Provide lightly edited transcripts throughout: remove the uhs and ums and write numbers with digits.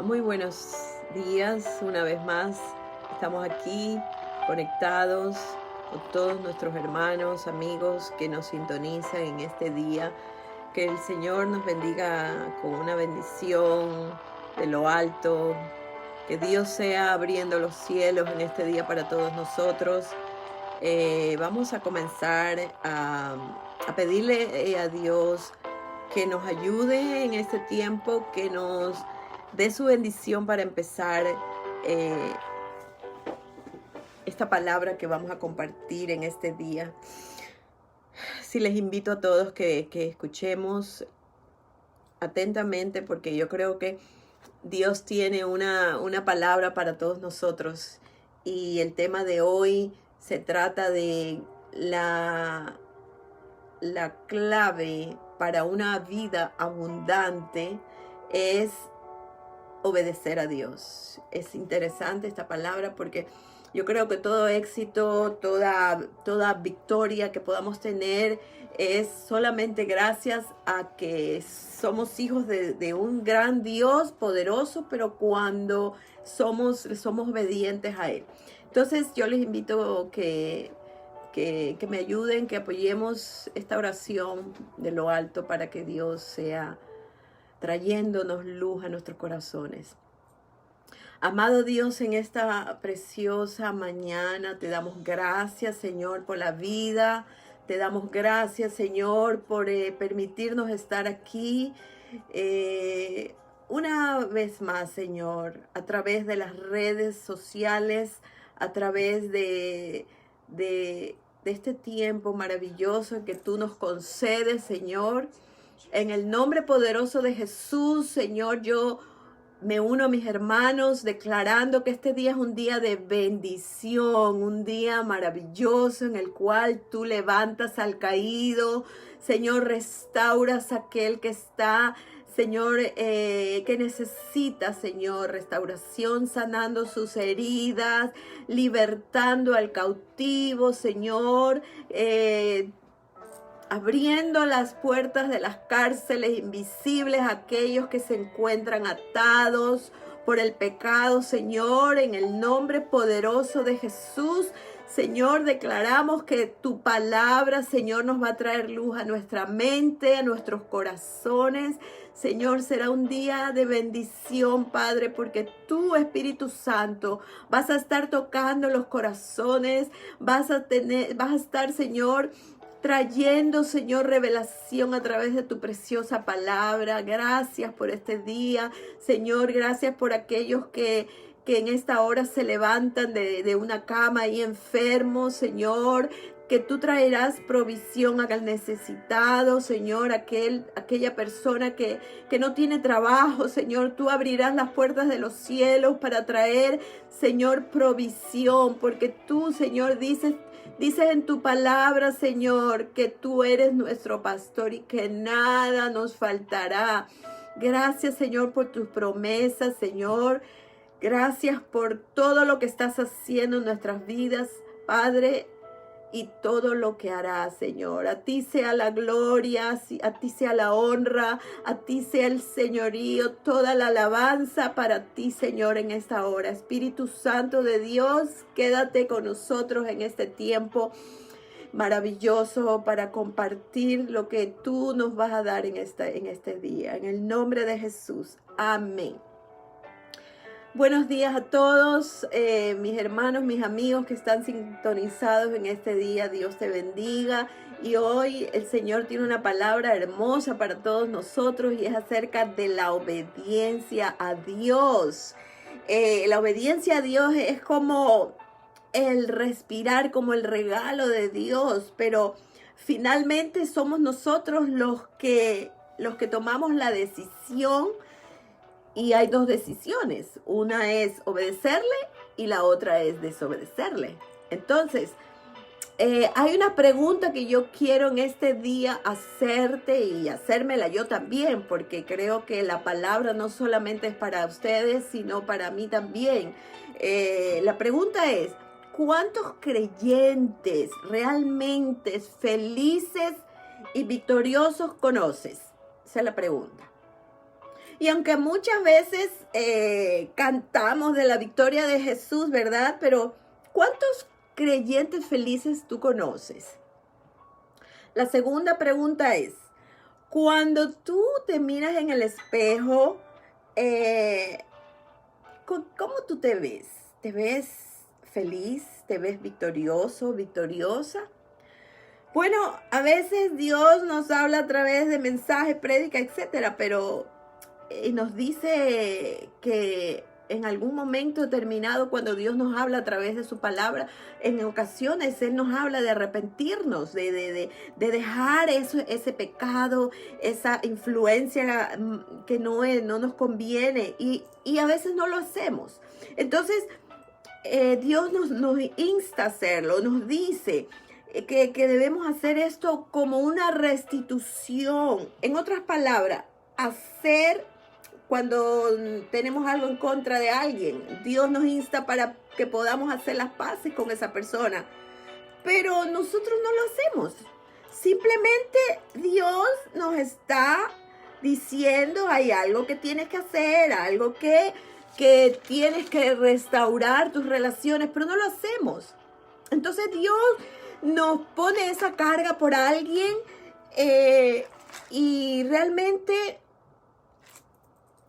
Muy buenos días, una vez más. Estamos aquí conectados con todos nuestros hermanos, amigos que nos sintonizan en este día. Que el Señor nos bendiga con una bendición de lo alto. Que Dios sea abriendo los cielos en este día para todos nosotros. Vamos a comenzar a pedirle a Dios que nos ayude en este tiempo, que nos dé su bendición para empezar eh, esta palabra que vamos a compartir en este día. Sí, les invito a todos que escuchemos atentamente, porque yo creo que Dios tiene una palabra para todos nosotros. Y el tema de hoy se trata de la clave para una vida abundante es obedecer a Dios. Es interesante esta palabra porque yo creo que todo éxito, toda victoria que podamos tener es solamente gracias a que somos hijos de un gran Dios poderoso, pero cuando somos obedientes a Él. Entonces yo les invito que me ayuden, que apoyemos esta oración de lo alto para que Dios sea trayéndonos luz a nuestros corazones. Amado Dios, en esta preciosa mañana te damos gracias, Señor, por la vida. Te damos gracias, Señor, por permitirnos estar aquí una vez más, Señor, a través de las redes sociales, a través de este tiempo maravilloso que tú nos concedes, Señor. En el nombre poderoso de Jesús, Señor, yo me uno a mis hermanos declarando que este día es un día de bendición, un día maravilloso en el cual tú levantas al caído, Señor, restauras a aquel que está, Señor, que necesita, Señor, restauración, sanando sus heridas, libertando al cautivo, Señor, abriendo las puertas de las cárceles invisibles a aquellos que se encuentran atados por el pecado, Señor, en el nombre poderoso de Jesús. Señor, declaramos que tu palabra, Señor, nos va a traer luz a nuestra mente, a nuestros corazones. Señor, será un día de bendición, Padre, porque tú, Espíritu Santo, vas a estar tocando los corazones, vas a estar, Señor, trayendo, Señor, revelación a través de tu preciosa palabra. Gracias por este día, Señor. Gracias por aquellos que en esta hora se levantan de una cama ahí enfermos, Señor. Que tú traerás provisión al necesitado, Señor, aquella persona que no tiene trabajo, Señor. Tú abrirás las puertas de los cielos para traer, Señor, provisión, porque tú, Señor, dices en tu palabra, Señor, que tú eres nuestro pastor y que nada nos faltará. Gracias, Señor, por tus promesas, Señor. Gracias por todo lo que estás haciendo en nuestras vidas, Padre, y todo lo que harás, Señor. A ti sea la gloria, a ti sea la honra, a ti sea el señorío, toda la alabanza para ti, Señor, en esta hora. Espíritu Santo de Dios, quédate con nosotros en este tiempo maravilloso para compartir lo que tú nos vas a dar en este día. En el nombre de Jesús. Amén. Buenos días a todos, mis hermanos, mis amigos que están sintonizados en este día. Dios te bendiga. Y hoy el Señor tiene una palabra hermosa para todos nosotros y es acerca de la obediencia a Dios. La obediencia a Dios es como el respirar, como el regalo de Dios, pero finalmente somos nosotros los que tomamos la decisión. Y hay dos decisiones, una es obedecerle y la otra es desobedecerle. Entonces, hay una pregunta que yo quiero en este día hacerte y hacérmela yo también, porque creo que la palabra no solamente es para ustedes, sino para mí también. La pregunta es, ¿cuántos creyentes realmente felices y victoriosos conoces? Esa es la pregunta. Y aunque muchas veces cantamos de la victoria de Jesús, ¿verdad? Pero ¿cuántos creyentes felices tú conoces? La segunda pregunta es, cuando tú te miras en el espejo, ¿cómo tú te ves? ¿Te ves feliz? ¿Te ves victorioso, victoriosa? Bueno, a veces Dios nos habla a través de mensajes, prédica, etcétera, pero nos dice que en algún momento determinado, cuando Dios nos habla a través de su palabra, en ocasiones Él nos habla de arrepentirnos, de dejar ese pecado, esa influencia que no nos conviene, y a veces no lo hacemos. Entonces, Dios nos insta a hacerlo, nos dice que debemos hacer esto como una restitución. En otras palabras, hacer cuando tenemos algo en contra de alguien. Dios nos insta para que podamos hacer las paces con esa persona. Pero nosotros no lo hacemos. Simplemente Dios nos está diciendo, hay algo que tienes que hacer, algo que tienes que restaurar tus relaciones, pero no lo hacemos. Entonces Dios nos pone esa carga por alguien y realmente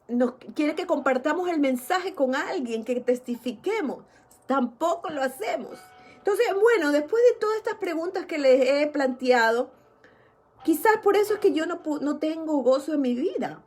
nos quiere que compartamos el mensaje con alguien, que testifiquemos. Tampoco lo hacemos. Entonces, bueno, después de todas estas preguntas que les he planteado, quizás por eso es que yo no tengo gozo en mi vida.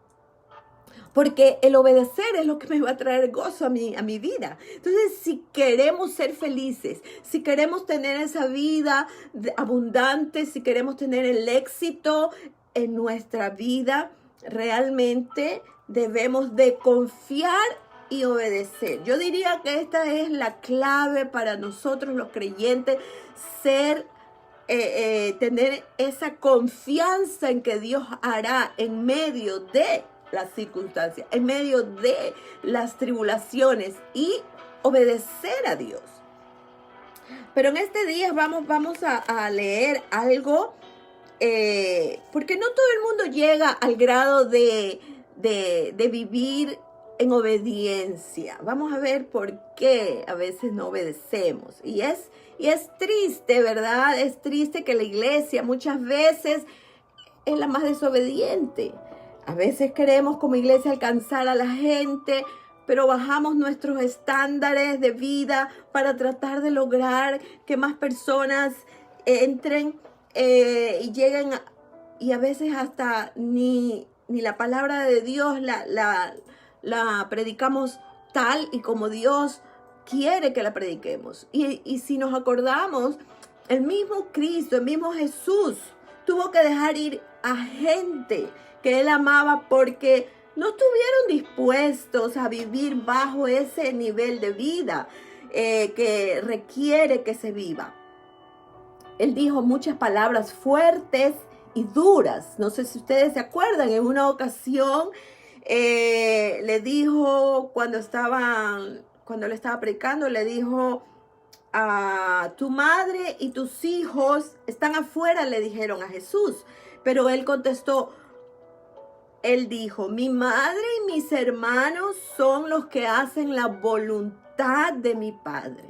Porque el obedecer es lo que me va a traer gozo a mi vida. Entonces, si queremos ser felices, si queremos tener esa vida abundante, si queremos tener el éxito en nuestra vida, realmente debemos de confiar y obedecer. Yo diría que esta es la clave para nosotros los creyentes, tener esa confianza en que Dios hará en medio de las circunstancias, en medio de las tribulaciones, y obedecer a Dios. Pero en este día vamos a leer algo, porque no todo el mundo llega al grado de vivir en obediencia. Vamos a ver por qué a veces no obedecemos. Y es triste, ¿verdad? Es triste que la iglesia muchas veces es la más desobediente. A veces queremos como iglesia alcanzar a la gente, pero bajamos nuestros estándares de vida para tratar de lograr que más personas entren y lleguen, y a veces hasta ni la palabra de Dios la predicamos tal y como Dios quiere que la prediquemos. Y si nos acordamos, el mismo Cristo, el mismo Jesús, tuvo que dejar ir a gente que Él amaba porque no estuvieron dispuestos a vivir bajo ese nivel de vida que requiere que se viva. Él dijo muchas palabras fuertes y duras. No sé si ustedes se acuerdan, en una ocasión le dijo, cuando le estaba predicando, le dijo: a tu madre y tus hijos están afuera, le dijeron a Jesús. Pero Él contestó, Él dijo: mi madre y mis hermanos son los que hacen la voluntad de mi Padre.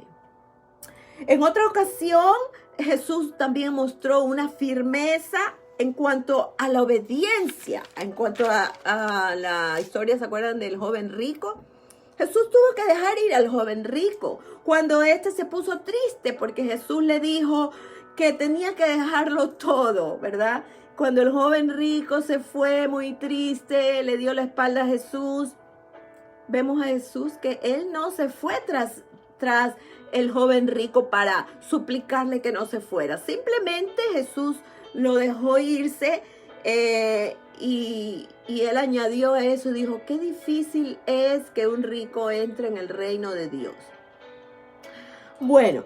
En otra ocasión, Jesús también mostró una firmeza en cuanto a la obediencia, en cuanto a la historia, ¿se acuerdan del joven rico? Jesús tuvo que dejar ir al joven rico cuando éste se puso triste, porque Jesús le dijo que tenía que dejarlo todo, ¿verdad? Cuando el joven rico se fue muy triste, le dio la espalda a Jesús, vemos a Jesús que Él no se fue tras el joven rico para suplicarle que no se fuera. Simplemente Jesús lo dejó irse y Él añadió a eso, dijo: qué difícil es que un rico entre en el reino de Dios. Bueno,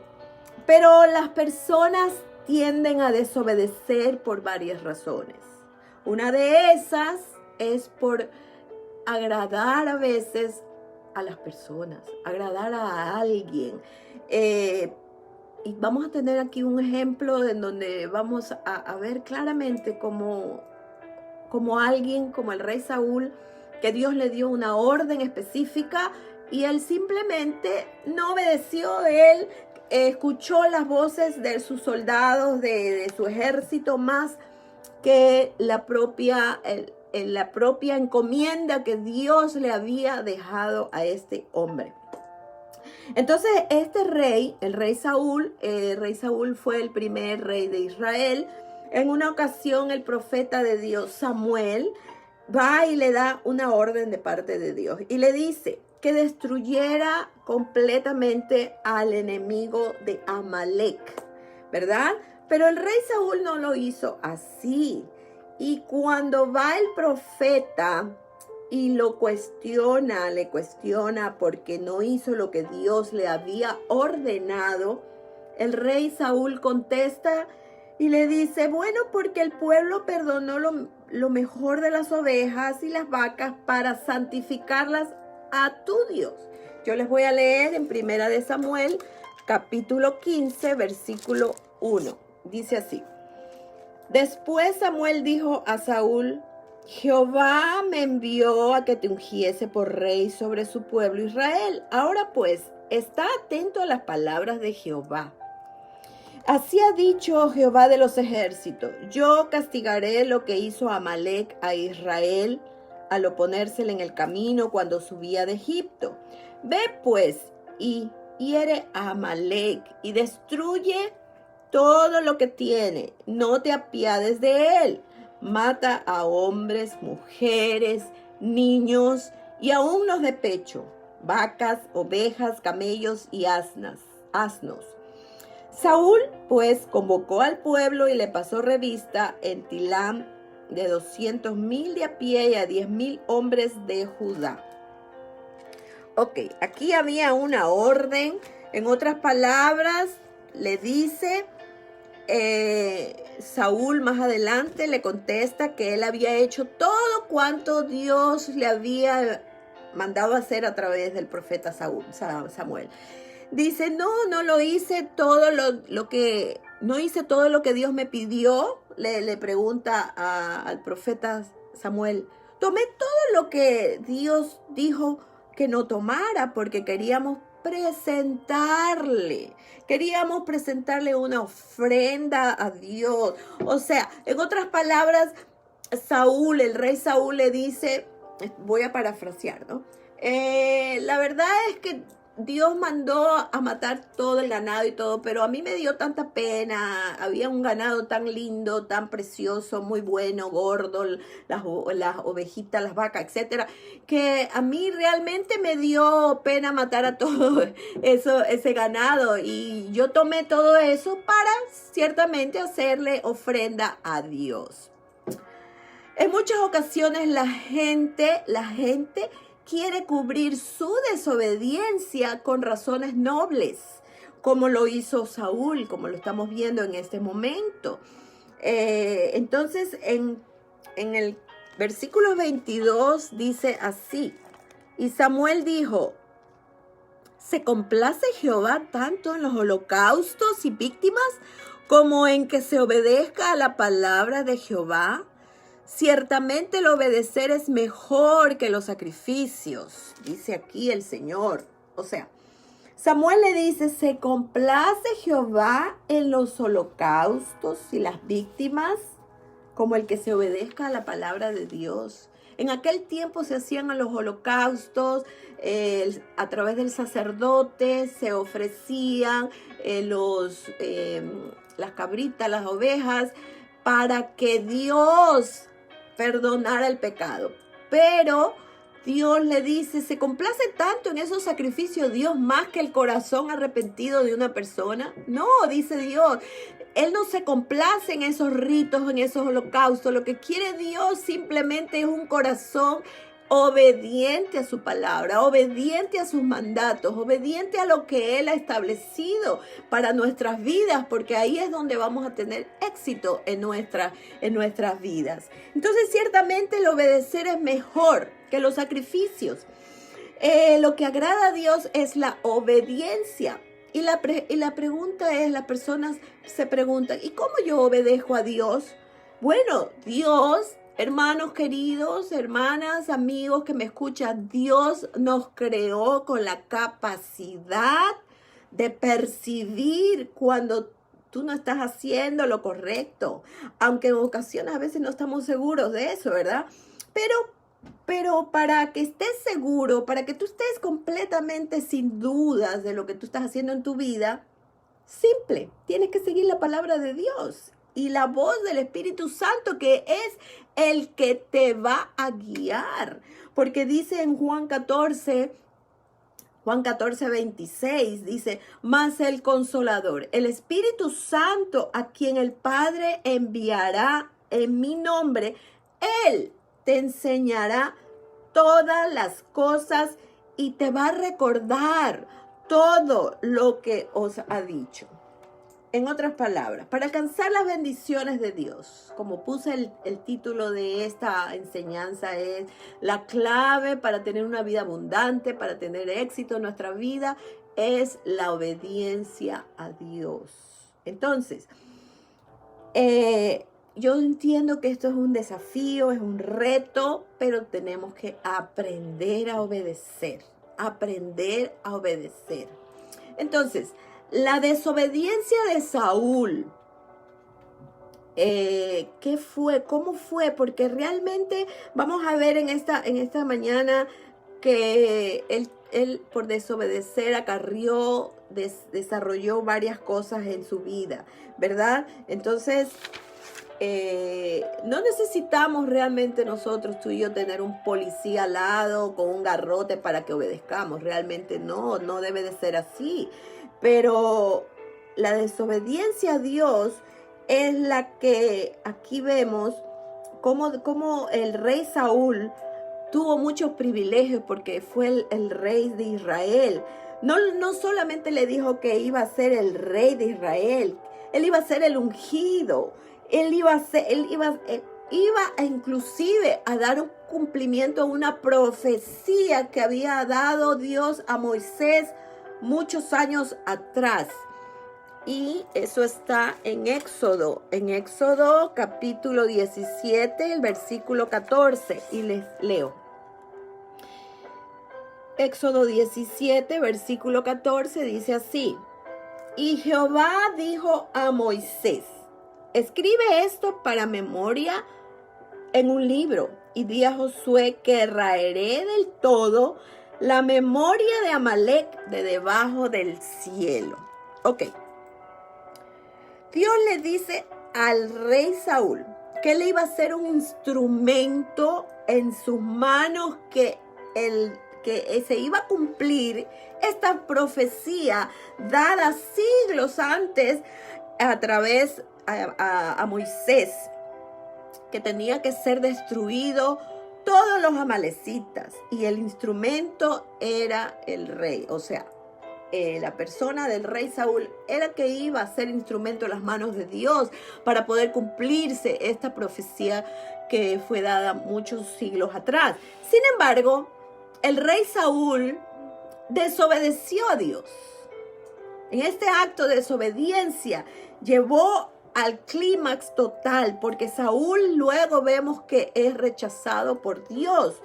pero las personas tienden a desobedecer por varias razones. Una de esas es por agradar a veces a las personas, agradar a alguien. Y vamos a tener aquí un ejemplo en donde vamos a ver claramente como alguien, como el rey Saúl, que Dios le dio una orden específica y él simplemente no obedeció. Él escuchó las voces de sus soldados, de su ejército, más que la propia encomienda que Dios le había dejado a este hombre. Entonces este rey, el rey Saúl fue el primer rey de Israel. En una ocasión el profeta de Dios, Samuel, va y le da una orden de parte de Dios y le dice que destruyera completamente al enemigo de Amalek, ¿verdad? Pero el rey Saúl no lo hizo así. Y cuando va el profeta y le cuestiona porque no hizo lo que Dios le había ordenado, el rey Saúl contesta y le dice, bueno, porque el pueblo perdonó lo mejor de las ovejas y las vacas para santificarlas a tu Dios. Yo les voy a leer en Primera de Samuel, capítulo 15, versículo 1. Dice así. Después Samuel dijo a Saúl, Jehová me envió a que te ungiese por rey sobre su pueblo Israel. Ahora pues, está atento a las palabras de Jehová. Así ha dicho Jehová de los ejércitos, yo castigaré lo que hizo Amalek a Israel al oponérsele en el camino cuando subía de Egipto. Ve pues y hiere a Amalek y destruye todo lo que tiene, no te apiades de él. Mata a hombres, mujeres, niños y aún los de pecho, vacas, ovejas, camellos y asnos. Saúl, pues, convocó al pueblo y le pasó revista en Tilam de 200,000 de a pie y a 10,000 hombres de Judá. Ok, aquí había una orden. En otras palabras, le dice Saúl más adelante, le contesta que él había hecho todo cuanto Dios le había mandado hacer a través del profeta Samuel. Dice, no lo hice todo no hice todo lo que Dios me pidió. Le pregunta al profeta Samuel, tomé todo lo que Dios dijo que no tomara porque queríamos presentarle una ofrenda a Dios. O sea, en otras palabras, el rey Saúl le dice, voy a parafrasear, ¿no? La verdad es que Dios mandó a matar todo el ganado y todo, pero a mí me dio tanta pena. Había un ganado tan lindo, tan precioso, muy bueno, gordo, las ovejitas, las vacas, etcétera, que a mí realmente me dio pena matar a todo ese ganado. Y yo tomé todo eso para ciertamente hacerle ofrenda a Dios. En muchas ocasiones la gente quiere cubrir su desobediencia con razones nobles, como lo hizo Saúl, como lo estamos viendo en este momento. Entonces, en el versículo 22 dice así, y Samuel dijo, ¿se complace Jehová tanto en los holocaustos y víctimas como en que se obedezca a la palabra de Jehová? Ciertamente el obedecer es mejor que los sacrificios, dice aquí el Señor. O sea, Samuel le dice, ¿se complace Jehová en los holocaustos y las víctimas como el que se obedezca a la palabra de Dios? En aquel tiempo se hacían a los holocaustos a través del sacerdote, se ofrecían las cabritas, las ovejas, para que Dios perdonara el pecado. Pero Dios le dice, ¿se complace tanto en esos sacrificios Dios más que el corazón arrepentido de una persona? No, dice Dios. Él no se complace en esos ritos, en esos holocaustos. Lo que quiere Dios simplemente es un corazón obediente a su palabra, obediente a sus mandatos, obediente a lo que Él ha establecido para nuestras vidas, porque ahí es donde vamos a tener éxito en nuestras vidas. Entonces, ciertamente el obedecer es mejor que los sacrificios. Lo que agrada a Dios es la obediencia. Y la pregunta es, las personas se preguntan, ¿y cómo yo obedezco a Dios? Bueno, Dios Hermanos queridos, hermanas, amigos que me escuchan, Dios nos creó con la capacidad de percibir cuando tú no estás haciendo lo correcto, aunque en ocasiones a veces no estamos seguros de eso, ¿verdad? Pero para que estés seguro, para que tú estés completamente sin dudas de lo que tú estás haciendo en tu vida, simple, tienes que seguir la palabra de Dios y la voz del Espíritu Santo, que es el que te va a guiar. Porque dice en Juan 14, 26, dice, mas el Consolador, el Espíritu Santo, a quien el Padre enviará en mi nombre, Él te enseñará todas las cosas y te va a recordar todo lo que os ha dicho. En otras palabras, para alcanzar las bendiciones de Dios, como puse el título de esta enseñanza, es la clave para tener una vida abundante, para tener éxito en nuestra vida, es la obediencia a Dios. Entonces, yo entiendo que esto es un desafío, es un reto, pero tenemos que aprender a obedecer, Entonces, la desobediencia de Saúl, ¿qué fue? ¿Cómo fue? Porque realmente vamos a ver en esta mañana que él por desobedecer desarrolló varias cosas en su vida, ¿verdad? Entonces, no necesitamos realmente nosotros, tú y yo, tener un policía al lado con un garrote para que obedezcamos. Realmente no debe de ser así. Pero la desobediencia a Dios es la que aquí vemos como el rey Saúl tuvo muchos privilegios porque fue el rey de Israel. No solamente le dijo que iba a ser el rey de Israel, él iba a ser el ungido, él iba inclusive a dar un cumplimiento a una profecía que había dado Dios a Moisés muchos años atrás. Y eso está en Éxodo capítulo 17, el versículo 14, y les leo. Éxodo 17, versículo 14, dice así: y Jehová dijo a Moisés, escribe esto para memoria en un libro, y di a Josué que raeré del todo la memoria de Amalek de debajo del cielo. Ok. Dios le dice al rey Saúl que él iba a ser un instrumento en sus manos, que se iba a cumplir esta profecía dada siglos antes a través a Moisés, que tenía que ser destruido todos los amalecitas, y el instrumento era el rey. O sea, la persona del rey Saúl era que iba a ser instrumento en las manos de Dios para poder cumplirse esta profecía que fue dada muchos siglos atrás. Sin embargo, el rey Saúl desobedeció a Dios. En este acto de desobediencia llevó al clímax total, porque Saúl luego vemos que es rechazado por Dios,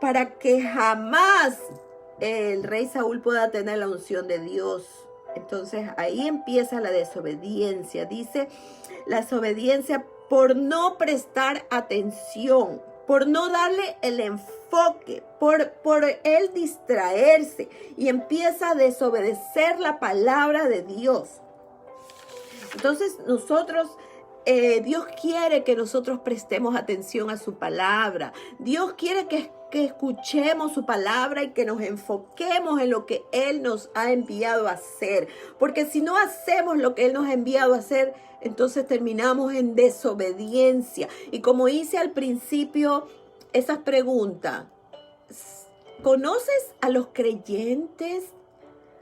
para que jamás el rey Saúl pueda tener la unción de Dios. Entonces ahí empieza la desobediencia. Dice la desobediencia por no prestar atención, por no darle el enfoque, por él distraerse, y empieza a desobedecer la palabra de Dios. Entonces Dios quiere que nosotros prestemos atención a su palabra. Dios quiere que escuchemos su palabra y que nos enfoquemos en lo que Él nos ha enviado a hacer. Porque si no hacemos lo que Él nos ha enviado a hacer, entonces terminamos en desobediencia. Y como hice al principio esas preguntas, ¿conoces a los creyentes?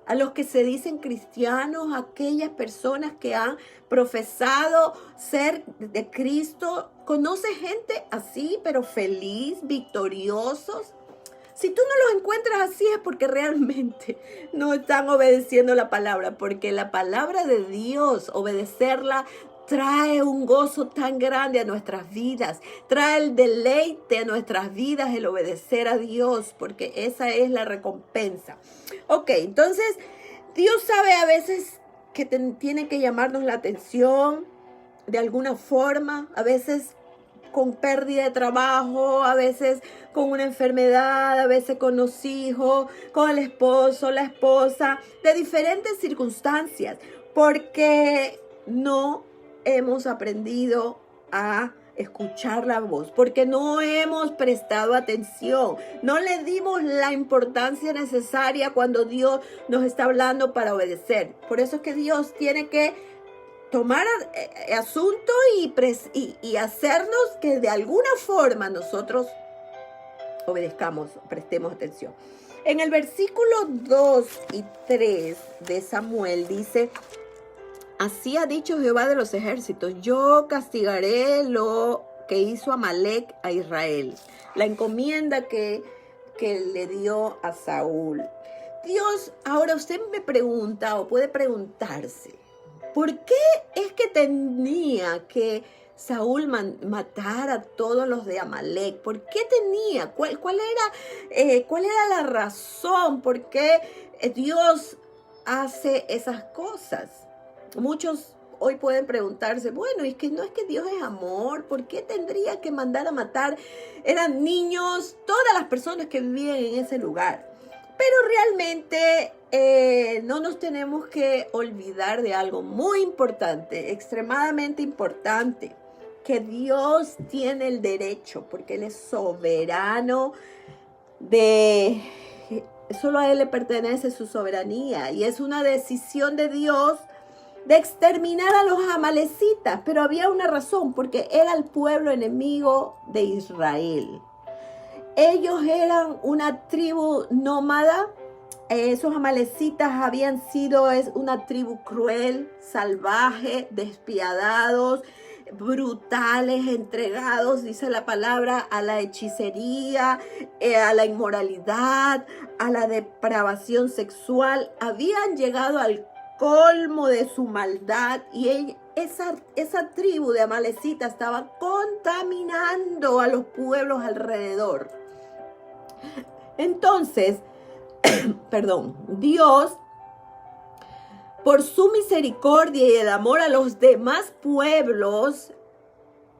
A los que se dicen cristianos, aquellas personas que han profesado ser de Cristo. ¿Conoce gente así, pero feliz, victoriosos? Si tú no los encuentras así, es porque realmente no están obedeciendo la palabra, porque la palabra de Dios, obedecerla, trae un gozo tan grande a nuestras vidas, trae el deleite a nuestras vidas el obedecer a Dios, porque esa es la recompensa. Ok, entonces Dios sabe a veces que tiene que llamarnos la atención de alguna forma, a veces con pérdida de trabajo, a veces con una enfermedad, a veces con los hijos, con el esposo, la esposa, de diferentes circunstancias, porque no hemos aprendido a escuchar la voz, porque no hemos prestado atención, no le dimos la importancia necesaria cuando Dios nos está hablando para obedecer. Por eso es que Dios tiene que tomar asunto y hacernos que de alguna forma nosotros obedezcamos, prestemos atención. En el versículo 2 y 3 de Samuel dice: así ha dicho Jehová de los ejércitos, yo castigaré lo que hizo Amalec a Israel. La encomienda que le dio a Saúl. Dios, ahora usted me pregunta o puede preguntarse, ¿por qué es que tenía que Saúl matar a todos los de Amalec? ¿Por qué tenía? ¿Cuál era la razón por qué Dios hace esas cosas? Muchos hoy pueden preguntarse, bueno, es que no es que Dios es amor, ¿por qué tendría que mandar a matar? Eran niños, todas las personas que vivían en ese lugar. Pero realmente no nos tenemos que olvidar de algo muy importante, extremadamente importante, que Dios tiene el derecho, porque Él es soberano, solo a Él le pertenece su soberanía, y es una decisión de Dios de exterminar a los amalecitas, pero había una razón, porque era el pueblo enemigo de Israel. Ellos eran una tribu nómada. Esos amalecitas habían sido una tribu cruel, salvaje, despiadados, brutales, entregados, dice la palabra, a la hechicería, a la inmoralidad, a la depravación sexual. Habían llegado al colmo de su maldad y esa tribu de amalecitas estaba contaminando a los pueblos alrededor. Entonces, Dios, por su misericordia y el amor a los demás pueblos,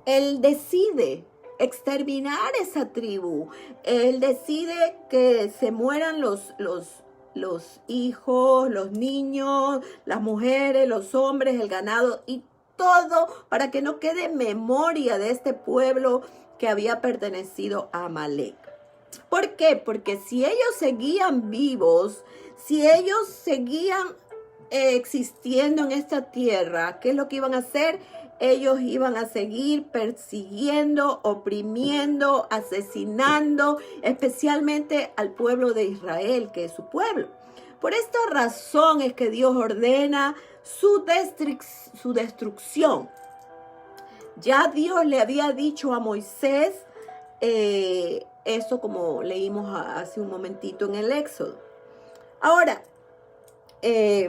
Él decide exterminar esa tribu. Él decide que se mueran los hijos, los niños, las mujeres, los hombres, el ganado y todo, para que no quede memoria de este pueblo que había pertenecido a Amalec. ¿Por qué? Porque si ellos seguían vivos, si ellos seguían existiendo en esta tierra, ¿qué es lo que iban a hacer? Ellos iban a seguir persiguiendo, oprimiendo, asesinando, especialmente al pueblo de Israel, que es su pueblo. Por esta razón es que Dios ordena su destrucción. Ya Dios le había dicho a Moisés eso, como leímos hace un momentito en el Éxodo. Ahora,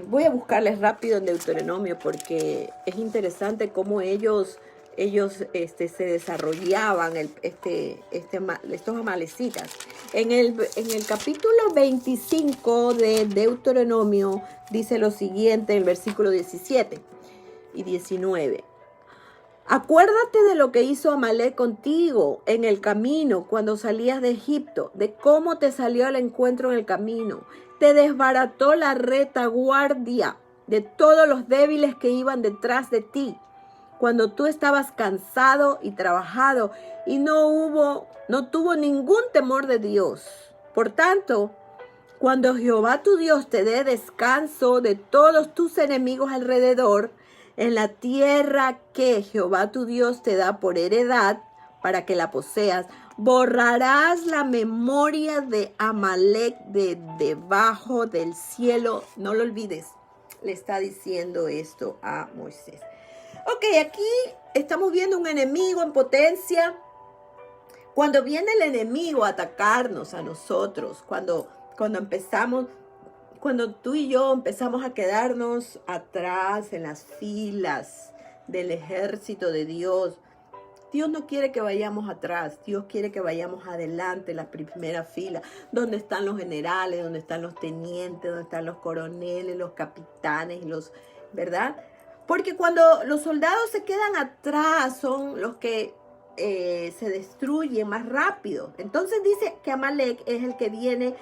voy a buscarles rápido en Deuteronomio porque es interesante cómo ellos se desarrollaban estos amalecitas. En el capítulo 25 de Deuteronomio dice lo siguiente en el versículo 17 y 19. Acuérdate de lo que hizo Amalec contigo en el camino cuando salías de Egipto, de cómo te salió al encuentro en el camino. Te desbarató la retaguardia de todos los débiles que iban detrás de ti, cuando tú estabas cansado y trabajado y no tuvo ningún temor de Dios. Por tanto, cuando Jehová tu Dios te dé descanso de todos tus enemigos alrededor, en la tierra que Jehová tu Dios te da por heredad para que la poseas, borrarás la memoria de Amalec de debajo del cielo. No lo olvides. Le está diciendo esto a Moisés. Ok, aquí estamos viendo un enemigo en potencia. Cuando viene el enemigo a atacarnos a nosotros, cuando tú y yo empezamos a quedarnos atrás en las filas del ejército de Dios. Dios no quiere que vayamos atrás, Dios quiere que vayamos adelante, en la primera fila, donde están los generales, donde están los tenientes, donde están los coroneles, los capitanes, ¿verdad? Porque cuando los soldados se quedan atrás, son los que se destruyen más rápido. Entonces dice que Amalek es el que viene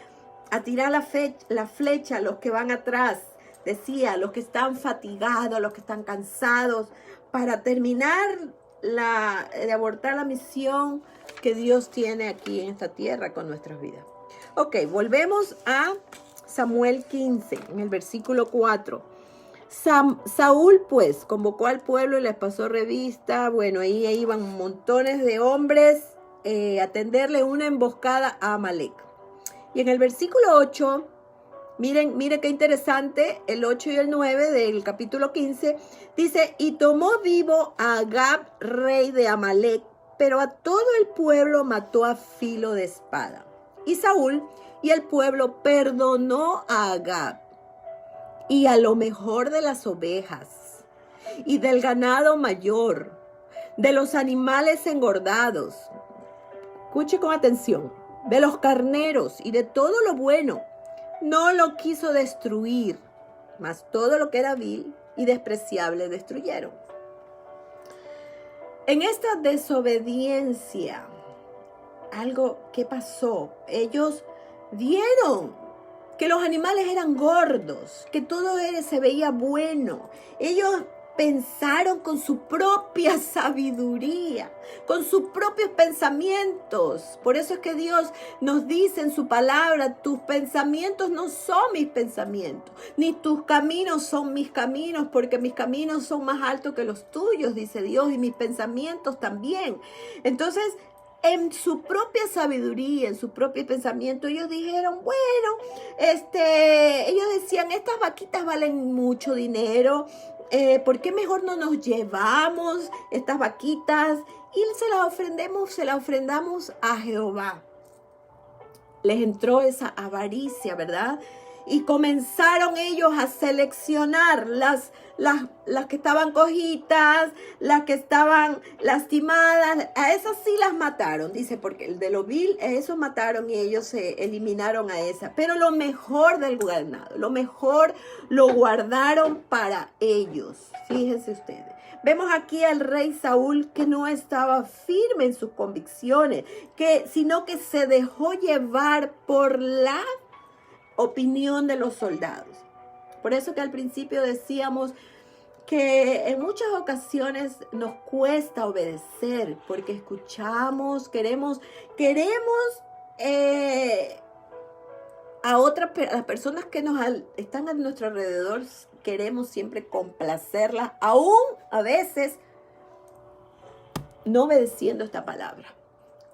a tirar la flecha a los que van atrás. Decía, los que están fatigados, los que están cansados, para terminar de abortar la misión que Dios tiene aquí en esta tierra con nuestras vidas. Ok, volvemos a Samuel 15, en el versículo 4. Saúl pues convocó al pueblo y les pasó revista. Bueno, ahí iban montones de hombres a tenderle una emboscada a Amalek. Y en el versículo 8, miren qué interesante, el 8 y el 9 del capítulo 15, dice, y tomó vivo a Agag, rey de Amalek, pero a todo el pueblo mató a filo de espada. Y Saúl y el pueblo perdonó a Agag y a lo mejor de las ovejas y del ganado mayor, de los animales engordados. Escuche con atención, de los carneros y de todo lo bueno. No lo quiso destruir, mas todo lo que era vil y despreciable destruyeron. En esta desobediencia, algo que pasó, ellos vieron que los animales eran gordos, que todo se veía bueno. Ellos pensaron con su propia sabiduría, con sus propios pensamientos. Por eso es que Dios nos dice en su palabra, tus pensamientos no son mis pensamientos, ni tus caminos son mis caminos, porque mis caminos son más altos que los tuyos, dice Dios, y mis pensamientos también. Entonces, en su propia sabiduría, en su propio pensamiento, ellos dijeron, bueno, ellos decían, estas vaquitas valen mucho dinero, ¿por qué mejor no nos llevamos estas vaquitas y se las ofrendamos a Jehová? Les entró esa avaricia, ¿verdad? Y comenzaron ellos a seleccionar las que estaban cojitas, las que estaban lastimadas. A esas sí las mataron, dice, porque el de lo vil, a esos mataron y ellos se eliminaron a esa. Pero lo mejor del ganado, lo mejor lo guardaron para ellos. Fíjense ustedes. Vemos aquí al rey Saúl que no estaba firme en sus convicciones, sino que se dejó llevar por la opinión de los soldados. Por eso que al principio decíamos que en muchas ocasiones nos cuesta obedecer, porque escuchamos, queremos a las personas que están a nuestro alrededor, queremos siempre complacerlas, aún a veces no obedeciendo esta palabra.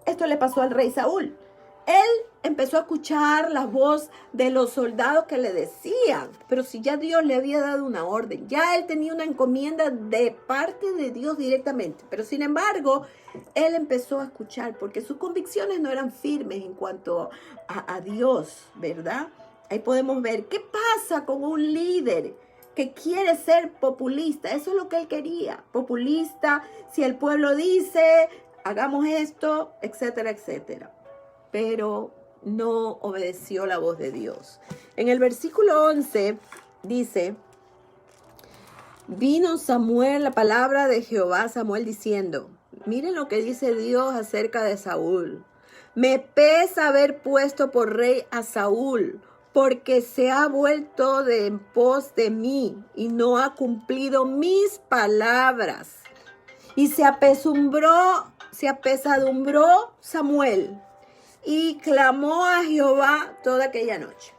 Esto le pasó al rey Saúl. Él empezó a escuchar la voz de los soldados que le decían, pero si ya Dios le había dado una orden, ya él tenía una encomienda de parte de Dios directamente, pero sin embargo, él empezó a escuchar porque sus convicciones no eran firmes en cuanto a Dios, ¿verdad? Ahí podemos ver qué pasa con un líder que quiere ser populista. Eso es lo que él quería, populista, si el pueblo dice, hagamos esto, etcétera, etcétera. Pero no obedeció la voz de Dios. En el versículo 11 dice, vino Samuel, la palabra de Jehová, Samuel diciendo, miren lo que dice Dios acerca de Saúl. Me pesa haber puesto por rey a Saúl, porque se ha vuelto de en pos de mí y no ha cumplido mis palabras. Y se apesadumbró Samuel y clamó a Jehová toda aquella noche.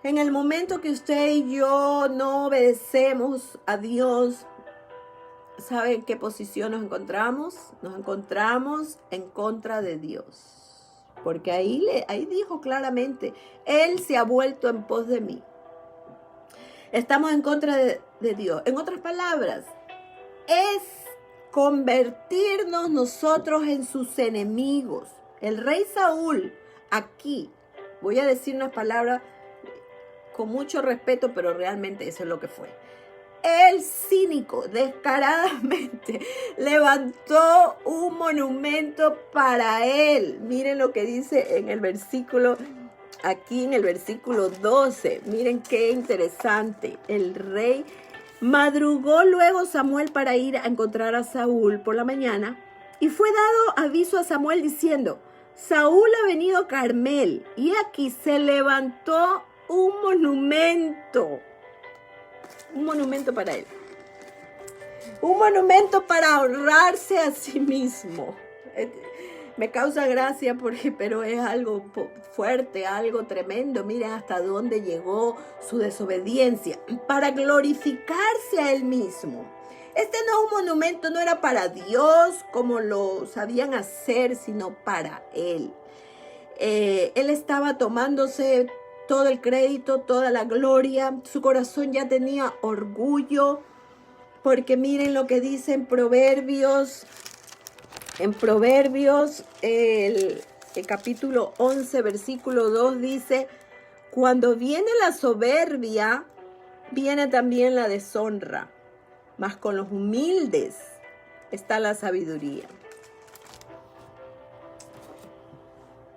En el momento que usted y yo no obedecemos a Dios, ¿sabe en qué posición nos encontramos? Nos encontramos en contra de Dios. Porque ahí dijo claramente, Él se ha vuelto en pos de mí. Estamos en contra de Dios. En otras palabras, es convertirnos nosotros en sus enemigos. El rey Saúl, aquí, voy a decir unas palabras con mucho respeto, pero realmente eso es lo que fue. el cínico descaradamente levantó un monumento para él. Miren lo que dice en el versículo, aquí en el versículo 12. Miren qué interesante. El rey madrugó luego Samuel para ir a encontrar a Saúl por la mañana, y fue dado aviso a Samuel diciendo: Saúl ha venido a Carmel, y aquí se levantó un monumento para él. Un monumento para honrarse a sí mismo. Me causa gracia pero es algo fuerte, algo tremendo. Miren hasta dónde llegó su desobediencia. Para glorificarse a él mismo. Este nuevo monumento no era para Dios como lo sabían hacer, sino para él. Él estaba tomándose todo el crédito, toda la gloria. Su corazón ya tenía orgullo, porque miren lo que dice en Proverbios. En Proverbios, el capítulo 11, versículo 2 dice: cuando viene la soberbia, viene también la deshonra, mas con los humildes está la sabiduría.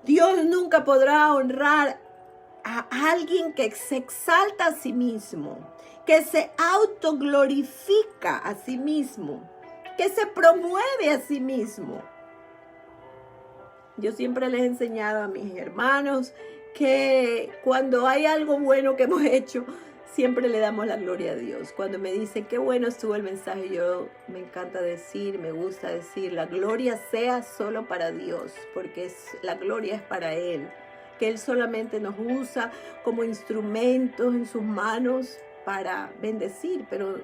Dios nunca podrá honrar a alguien que se exalta a sí mismo, que se autoglorifica a sí mismo, que se promueve a sí mismo. Yo siempre les he enseñado a mis hermanos que cuando hay algo bueno que hemos hecho, siempre le damos la gloria a Dios. Cuando me dicen qué bueno estuvo el mensaje, yo me encanta decir, me gusta decir, la gloria sea solo para Dios, porque la gloria es para Él, que Él solamente nos usa como instrumentos en sus manos para bendecir, pero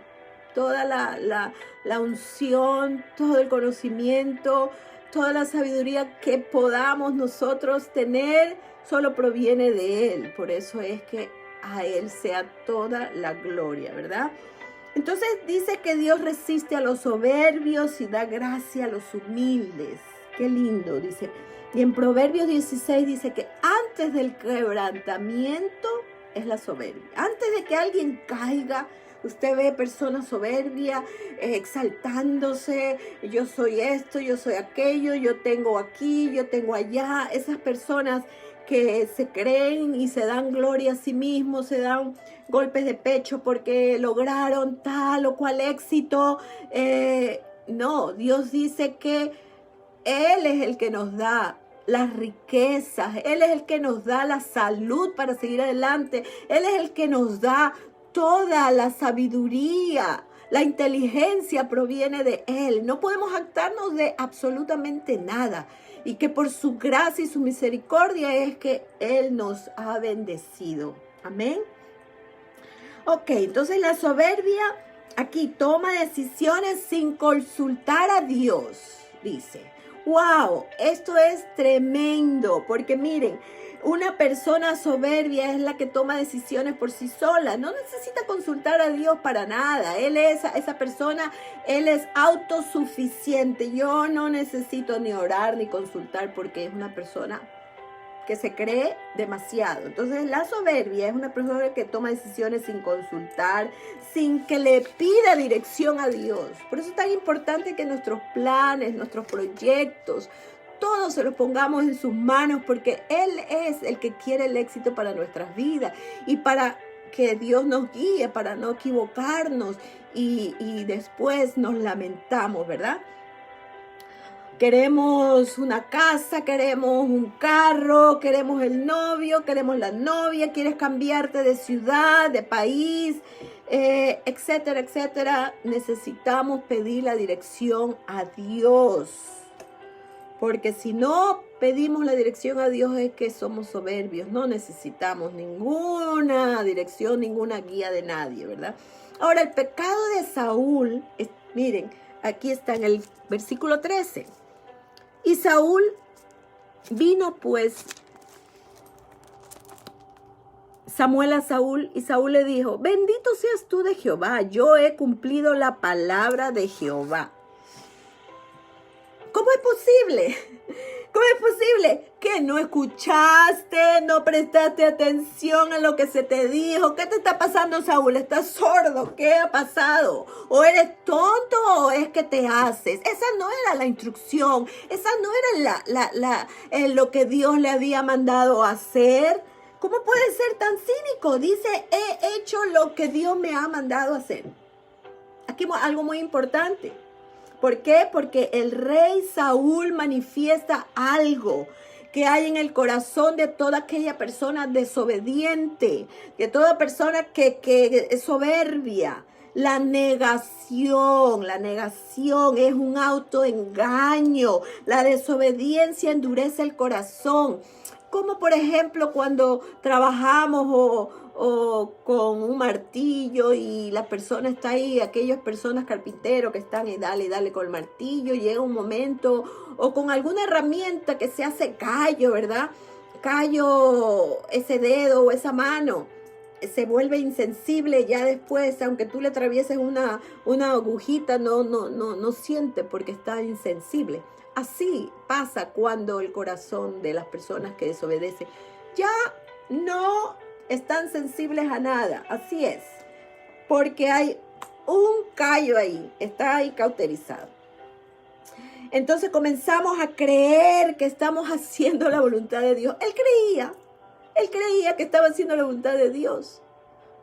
toda la unción, todo el conocimiento, toda la sabiduría que podamos nosotros tener, solo proviene de Él. Por eso es que a Él sea toda la gloria, ¿verdad? Entonces dice que Dios resiste a los soberbios y da gracia a los humildes. Qué lindo, dice. Y en Proverbios 16 dice que antes del quebrantamiento es la soberbia. Antes de que alguien caiga, usted ve personas soberbias, exaltándose, yo soy esto, yo soy aquello, yo tengo aquí, yo tengo allá. Esas personas que se creen y se dan gloria a sí mismos, se dan golpes de pecho porque lograron tal o cual éxito. No, Dios dice que Él es el que nos da las riquezas, Él es el que nos da la salud para seguir adelante, Él es el que nos da toda la sabiduría, la inteligencia proviene de Él. No podemos jactarnos de absolutamente nada. Y que por su gracia y su misericordia es que Él nos ha bendecido. Amén. Ok, entonces la soberbia aquí toma decisiones sin consultar a Dios, dice. ¡Wow! Esto es tremendo, porque miren, una persona soberbia es la que toma decisiones por sí sola. No necesita consultar a Dios para nada. Esa persona, él es autosuficiente. Yo no necesito ni orar ni consultar porque es una persona que se cree demasiado. Entonces la soberbia es una persona que toma decisiones sin consultar, sin que le pida dirección a Dios. Por eso es tan importante que nuestros planes, nuestros proyectos, todos se los pongamos en sus manos, porque Él es el que quiere el éxito para nuestras vidas y para que Dios nos guíe, para no equivocarnos y después nos lamentamos, ¿verdad? Queremos una casa, queremos un carro, queremos el novio, queremos la novia, quieres cambiarte de ciudad, de país, etcétera, etcétera. Necesitamos pedir la dirección a Dios. Porque si no pedimos la dirección a Dios es que somos soberbios. No necesitamos ninguna dirección, ninguna guía de nadie, ¿verdad? Ahora, el pecado de Saúl, miren, aquí está en el versículo 13. Y Saúl vino pues Samuel a Saúl, y Saúl le dijo: bendito seas tú de Jehová, yo he cumplido la palabra de Jehová. ¿Cómo es posible? ¿Cómo es posible que no escuchaste, no prestaste atención a lo que se te dijo? ¿Qué te está pasando, Saúl? ¿Estás sordo? ¿Qué ha pasado? ¿O eres tonto o es que te haces? Esa no era la instrucción, esa no era lo que Dios le había mandado a hacer. ¿Cómo puede ser tan cínico? Dice, he hecho lo que Dios me ha mandado a hacer. Aquí algo muy importante. ¿Por qué? Porque el rey Saúl manifiesta algo que hay en el corazón de toda aquella persona desobediente, de toda persona que es soberbia. La negación es un autoengaño. La desobediencia endurece el corazón. Como por ejemplo cuando trabajamos o con un martillo y la persona está ahí, aquellas personas carpinteros que están y dale con el martillo, llega un momento, o con alguna herramienta que se hace callo, ¿verdad? Callo, ese dedo o esa mano, se vuelve insensible ya después, aunque tú le atravieses una agujita, no siente porque está insensible. Así pasa cuando el corazón de las personas que desobedecen ya no están sensibles a nada. Así es, porque hay un callo ahí, está ahí cauterizado. Entonces comenzamos a creer que estamos haciendo la voluntad de Dios. Él creía que estaba haciendo la voluntad de Dios.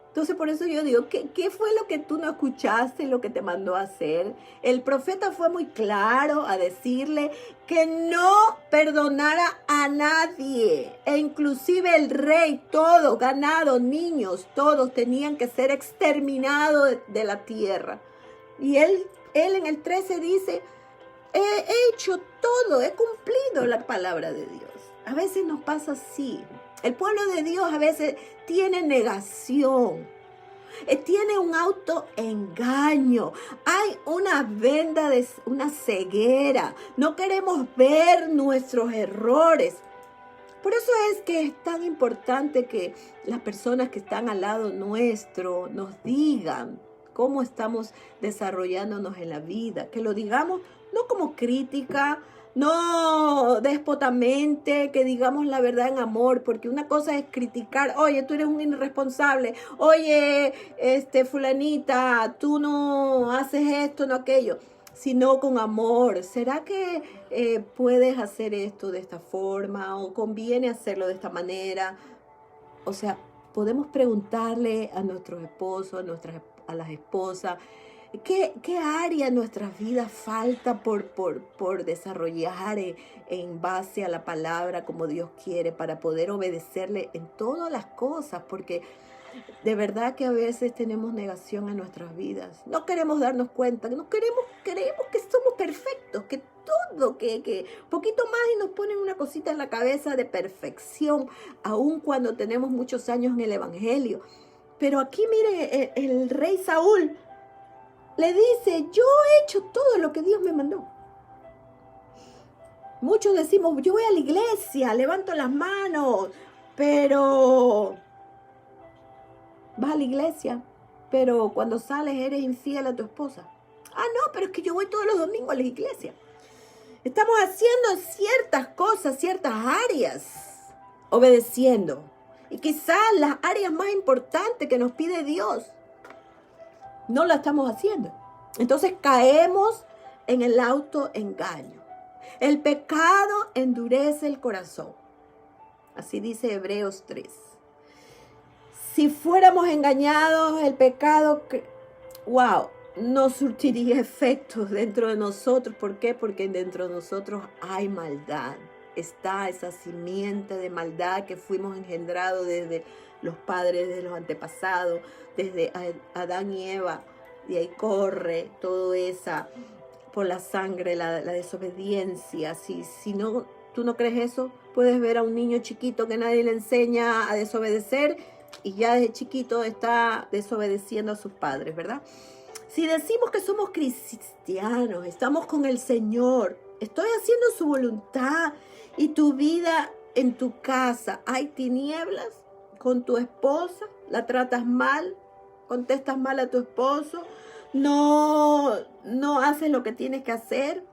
Entonces por eso yo digo, ¿qué fue lo que tú no escuchaste, lo que te mandó a hacer? El profeta fue muy claro a decirle que no perdonara a nadie. E inclusive el rey, todo, ganado, niños, todos tenían que ser exterminados de la tierra. Y él en el 13 dice, he hecho todo, he cumplido la palabra de Dios. A veces nos pasa así. El pueblo de Dios a veces tiene negación, tiene un autoengaño, hay una venda, una ceguera, no queremos ver nuestros errores. Por eso es que es tan importante que las personas que están al lado nuestro nos digan cómo estamos desarrollándonos en la vida, que lo digamos no como crítica, no déspotamente, que digamos la verdad en amor, porque una cosa es criticar, oye, tú eres un irresponsable, oye, fulanita, tú no haces esto, no aquello, sino con amor. ¿Será que puedes hacer esto de esta forma o conviene hacerlo de esta manera? O sea, podemos preguntarle a nuestros esposos, a las esposas, ¿qué área en nuestras vidas falta por desarrollar en base a la palabra como Dios quiere para poder obedecerle en todas las cosas? Porque de verdad que a veces tenemos negación en nuestras vidas. No queremos darnos cuenta, creemos que somos perfectos, que todo, que poquito más y nos ponen una cosita en la cabeza de perfección, aun cuando tenemos muchos años en el Evangelio. Pero aquí mire, el rey Saúl le dice, yo he hecho todo lo que Dios me mandó. Muchos decimos, yo voy a la iglesia, levanto las manos, pero vas a la iglesia, pero cuando sales eres infiel a tu esposa. Ah, no, pero es que yo voy todos los domingos a la iglesia. Estamos haciendo ciertas cosas, ciertas áreas, obedeciendo. Y quizás las áreas más importantes que nos pide Dios, no la estamos haciendo. Entonces caemos en el autoengaño. El pecado endurece el corazón. Así dice Hebreos 3. Si fuéramos engañados, el pecado, no surtiría efectos dentro de nosotros. ¿Por qué? Porque dentro de nosotros hay maldad. Está esa simiente de maldad que fuimos engendrados desde los padres, desde los antepasados, desde Adán y Eva. Y ahí corre todo esa por la sangre, la desobediencia. Si no, tú no crees eso, puedes ver a un niño chiquito que nadie le enseña a desobedecer y ya desde chiquito está desobedeciendo a sus padres, ¿verdad? Si decimos que somos cristianos, estamos con el Señor, estoy haciendo su voluntad y tu vida en tu casa, hay tinieblas con tu esposa, la tratas mal, contestas mal a tu esposo, no haces lo que tienes que hacer,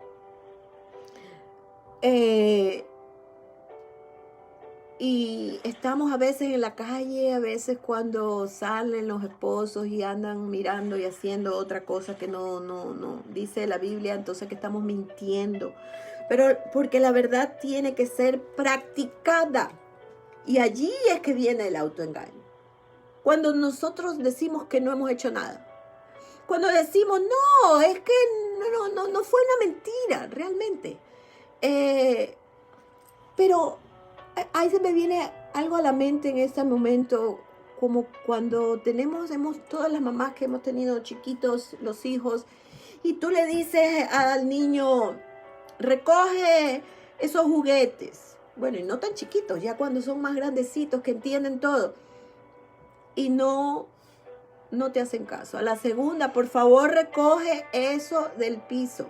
Y estamos a veces en la calle, a veces cuando salen los esposos y andan mirando y haciendo otra cosa que no dice la Biblia, entonces que estamos mintiendo. Pero porque la verdad tiene que ser practicada. Y allí es que viene el autoengaño. Cuando nosotros decimos que no hemos hecho nada. Cuando decimos, no, es que no fue una mentira, realmente. Pero ahí se me viene algo a la mente en este momento, como cuando hemos todas las mamás que hemos tenido chiquitos, los hijos, y tú le dices al niño, recoge esos juguetes. Bueno, y no tan chiquitos, ya cuando son más grandecitos, que entienden todo. Y no te hacen caso. A la segunda, por favor, recoge eso del piso.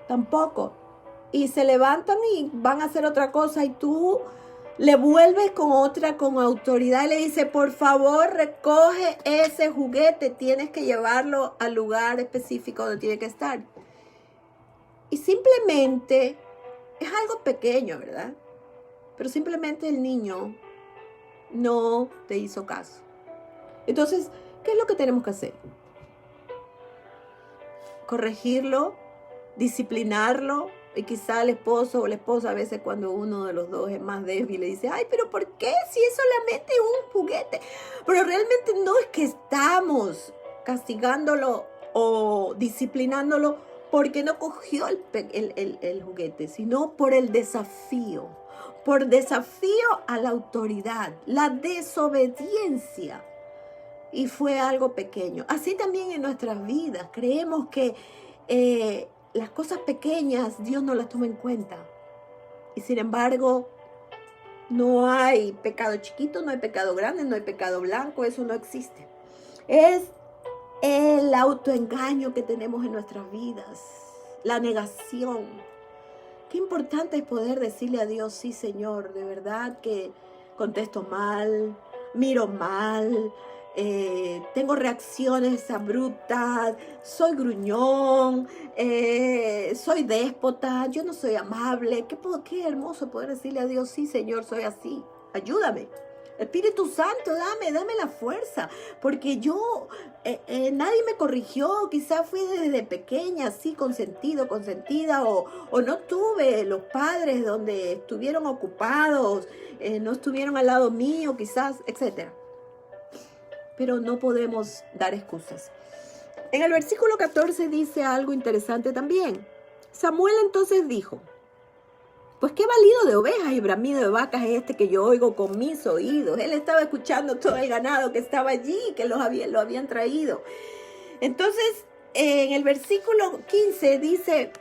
Tampoco. Y se levantan y van a hacer otra cosa y tú le vuelves con autoridad y le dices, por favor, recoge ese juguete, tienes que llevarlo al lugar específico donde tiene que estar. Y simplemente, es algo pequeño, ¿verdad? Pero simplemente el niño no te hizo caso. Entonces, ¿qué es lo que tenemos que hacer? Corregirlo, disciplinarlo. Y quizá el esposo o la esposa, a veces cuando uno de los dos es más débil, le dice, ay, pero ¿por qué? Si es solamente un juguete. Pero realmente no es que estamos castigándolo o disciplinándolo porque no cogió el juguete, sino por el desafío. Por desafío a la autoridad, la desobediencia. Y fue algo pequeño. Así también en nuestras vidas. Creemos que las cosas pequeñas Dios no las toma en cuenta. Y sin embargo, no hay pecado chiquito, no hay pecado grande, no hay pecado blanco. Eso no existe. Es el autoengaño que tenemos en nuestras vidas. La negación. Qué importante es poder decirle a Dios, sí, Señor, de verdad que contesto mal, miro mal, tengo reacciones abruptas, soy gruñón, soy déspota, yo no soy amable. Qué hermoso poder decirle a Dios, sí, Señor, soy así, ayúdame. Espíritu Santo, dame la fuerza, porque yo, nadie me corrigió, quizás fui desde pequeña, así, consentida, o no tuve los padres donde estuvieron ocupados, no estuvieron al lado mío, quizás, etc. Pero no podemos dar excusas. En el versículo 14 dice algo interesante también. Samuel entonces dijo, pues qué balido de ovejas y bramido de vacas es este que yo oigo con mis oídos. Él estaba escuchando todo el ganado que estaba allí, que lo habían traído. Entonces, en el versículo 15 dice,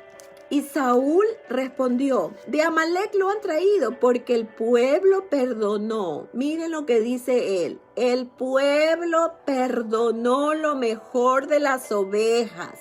y Saúl respondió, de Amalec lo han traído porque el pueblo perdonó. Miren lo que dice él. El pueblo perdonó lo mejor de las ovejas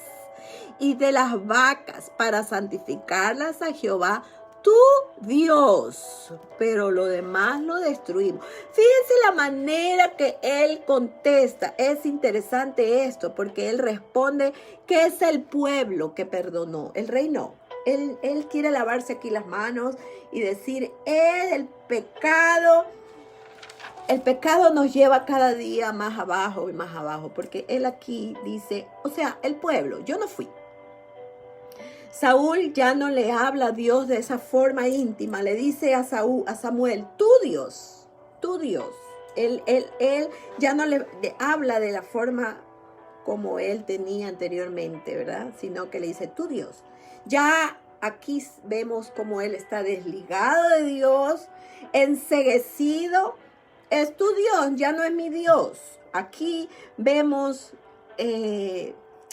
y de las vacas para santificarlas a Jehová, tu Dios, pero lo demás lo destruimos. Fíjense la manera que él contesta. Es interesante esto, porque él responde que es el pueblo que perdonó, el rey no. Él quiere lavarse aquí las manos y decir, el pecado nos lleva cada día más abajo y más abajo, porque él aquí dice, o sea, el pueblo, yo no fui. Saúl ya no le habla a Dios de esa forma íntima, le dice a Samuel, tu Dios. Él ya no le habla de la forma como él tenía anteriormente, ¿verdad? Sino que le dice, tu Dios. Ya aquí vemos cómo él está desligado de Dios, enceguecido. Es tu Dios, ya no es mi Dios. Aquí vemos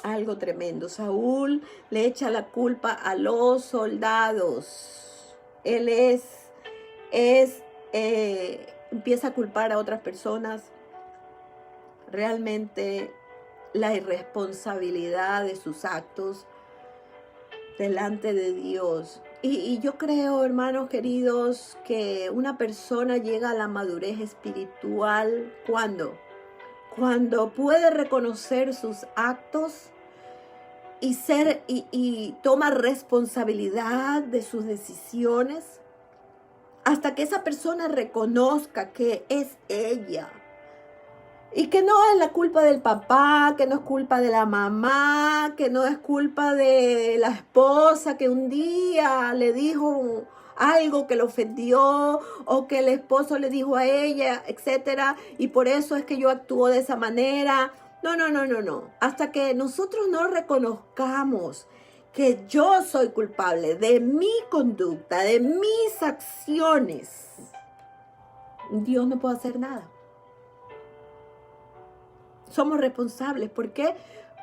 algo tremendo. Saúl le echa la culpa a los soldados. Él empieza a culpar a otras personas. Realmente la irresponsabilidad de sus actos delante de Dios. Y yo creo, hermanos queridos, que una persona llega a la madurez espiritual cuando puede reconocer sus actos y toma responsabilidad de sus decisiones, hasta que esa persona reconozca que es ella. Y que no es la culpa del papá, que no es culpa de la mamá, que no es culpa de la esposa que un día le dijo algo que le ofendió o que el esposo le dijo a ella, etcétera, y por eso es que yo actúo de esa manera. No. Hasta que nosotros no reconozcamos que yo soy culpable de mi conducta, de mis acciones, Dios no puede hacer nada. Somos responsables. ¿Por qué?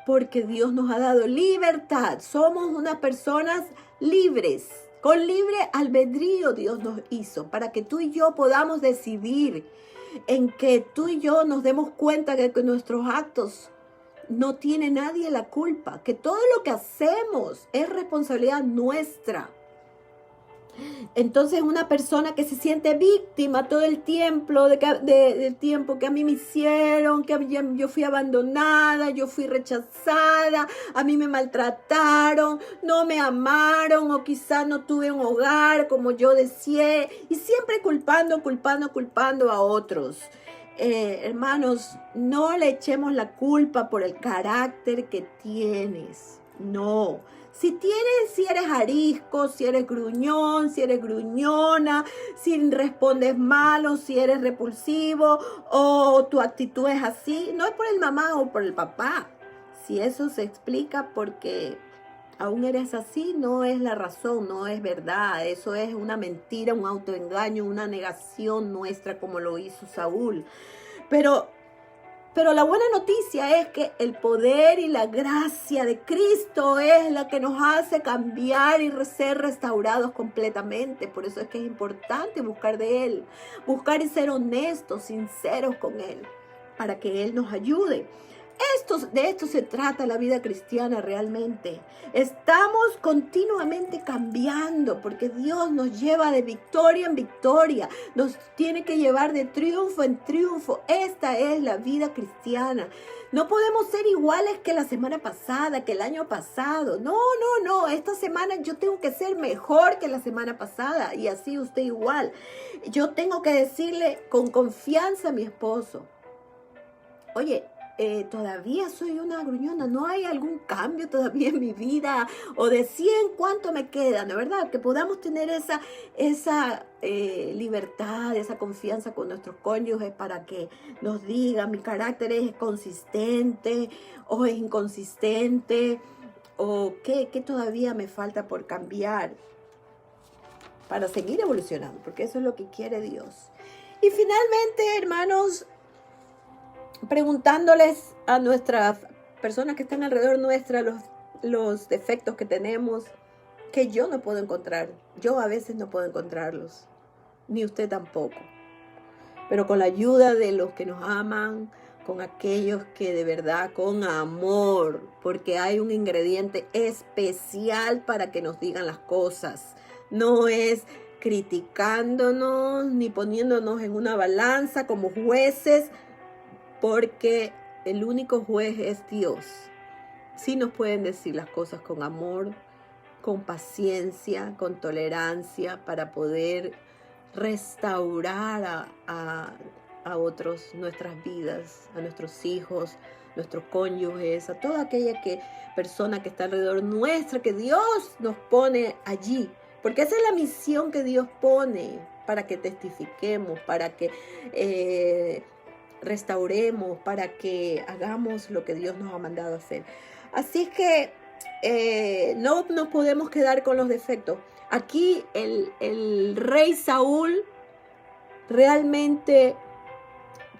Porque Dios nos ha dado libertad. Somos unas personas libres. Con libre albedrío Dios nos hizo para que tú y yo podamos decidir, en que tú y yo nos demos cuenta de que nuestros actos no tiene nadie la culpa, que todo lo que hacemos es responsabilidad nuestra. Entonces una persona que se siente víctima todo el tiempo del tiempo que a mí me hicieron, yo fui abandonada, yo fui rechazada, a mí me maltrataron, no me amaron o quizás no tuve un hogar como yo deseé, y siempre culpando a otros. Hermanos, no le echemos la culpa por el carácter que tienes. No. Si eres arisco, si eres gruñón, si eres gruñona, si respondes malo, si eres repulsivo o tu actitud es así, no es por el mamá o por el papá. Si eso se explica porque aún eres así, no es la razón, no es verdad. Eso es una mentira, un autoengaño, una negación nuestra como lo hizo Saúl. Pero la buena noticia es que el poder y la gracia de Cristo es la que nos hace cambiar y ser restaurados completamente. Por eso es que es importante buscar de Él, buscar y ser honestos, sinceros con Él, para que Él nos ayude. De esto se trata la vida cristiana realmente. Estamos continuamente cambiando porque Dios nos lleva de victoria en victoria. Nos tiene que llevar de triunfo en triunfo. Esta es la vida cristiana. No podemos ser iguales que la semana pasada, que el año pasado. No. Esta semana yo tengo que ser mejor que la semana pasada. Y así usted igual. Yo tengo que decirle con confianza a mi esposo: oye, todavía soy una gruñona, no hay algún cambio todavía en mi vida, o de 100 cuánto me queda, ¿no? ¿Verdad? Que podamos tener esa libertad, esa confianza con nuestros cónyuges para que nos digan: mi carácter es consistente o es inconsistente, o qué todavía me falta por cambiar para seguir evolucionando, porque eso es lo que quiere Dios. Y finalmente, hermanos, preguntándoles a nuestras personas que están alrededor nuestra los defectos que tenemos, que yo no puedo encontrar. Yo a veces no puedo encontrarlos, ni usted tampoco. Pero con la ayuda de los que nos aman, con aquellos que de verdad, con amor, porque hay un ingrediente especial para que nos digan las cosas. No es criticándonos, ni poniéndonos en una balanza como jueces, porque el único juez es Dios. Sí nos pueden decir las cosas con amor, con paciencia, con tolerancia, para poder restaurar a otros nuestras vidas, a nuestros hijos, nuestros cónyuges, a toda aquella persona que está alrededor nuestra, que Dios nos pone allí. Porque esa es la misión que Dios pone, para que testifiquemos, para que restauremos, para que hagamos lo que Dios nos ha mandado hacer. Así es que no nos podemos quedar con los defectos. Aquí el rey Saúl realmente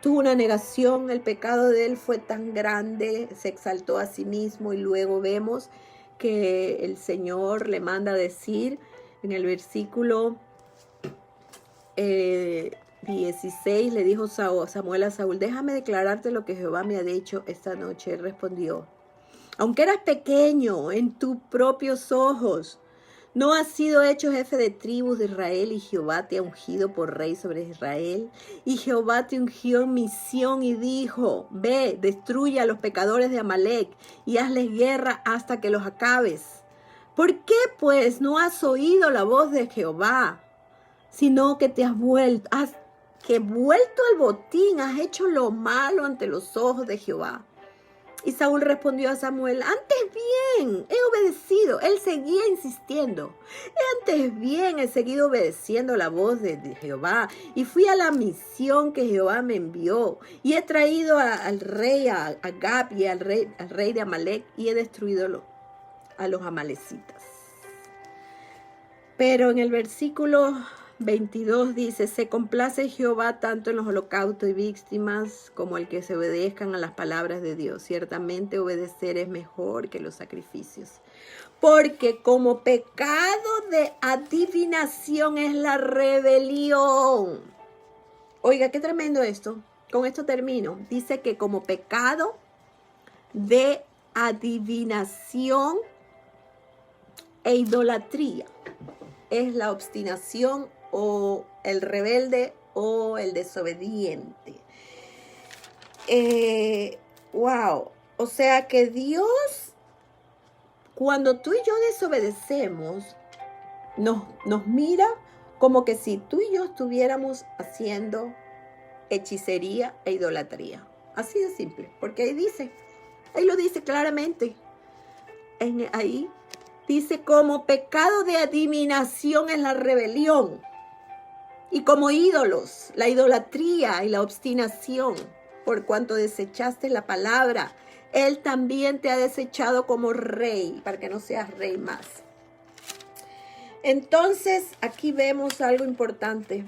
tuvo una negación. El pecado de él fue tan grande, se exaltó a sí mismo, y luego vemos que el Señor le manda a decir en el versículo 16, le dijo Samuel a Saúl: déjame declararte lo que Jehová me ha dicho esta noche. Él respondió: aunque eras pequeño en tus propios ojos, no has sido hecho jefe de tribus de Israel, y Jehová te ha ungido por rey sobre Israel. Y Jehová te ungió en misión y dijo: ve, destruye a los pecadores de Amalec y hazles guerra hasta que los acabes. ¿Por qué pues no has oído la voz de Jehová? sino que te has vuelto, vuelto al botín, has hecho lo malo ante los ojos de Jehová. Y Saúl respondió a Samuel, antes bien, he obedecido. Él seguía insistiendo. Antes bien, he seguido obedeciendo la voz de Jehová. Y fui a la misión que Jehová me envió. Y he traído al rey, a Agag y al rey de Amalek. Y he destruido a los amalecitas. Pero en el versículo 22 dice, se complace Jehová tanto en los holocaustos y víctimas como el que se obedezcan a las palabras de Dios. Ciertamente obedecer es mejor que los sacrificios. Porque como pecado de adivinación es la rebelión. Oiga, qué tremendo esto. Con esto termino. Dice que como pecado de adivinación e idolatría es la obstinación o el rebelde o el desobediente. Wow. O sea que Dios, cuando tú y yo desobedecemos, nos mira como que si tú y yo estuviéramos haciendo hechicería e idolatría. Así de simple. Porque ahí lo dice claramente. Ahí dice, como pecado de adivinación es la rebelión. Y como ídolos, la idolatría y la obstinación, por cuanto desechaste la palabra, Él también te ha desechado como rey, para que no seas rey más. Entonces, aquí vemos algo importante,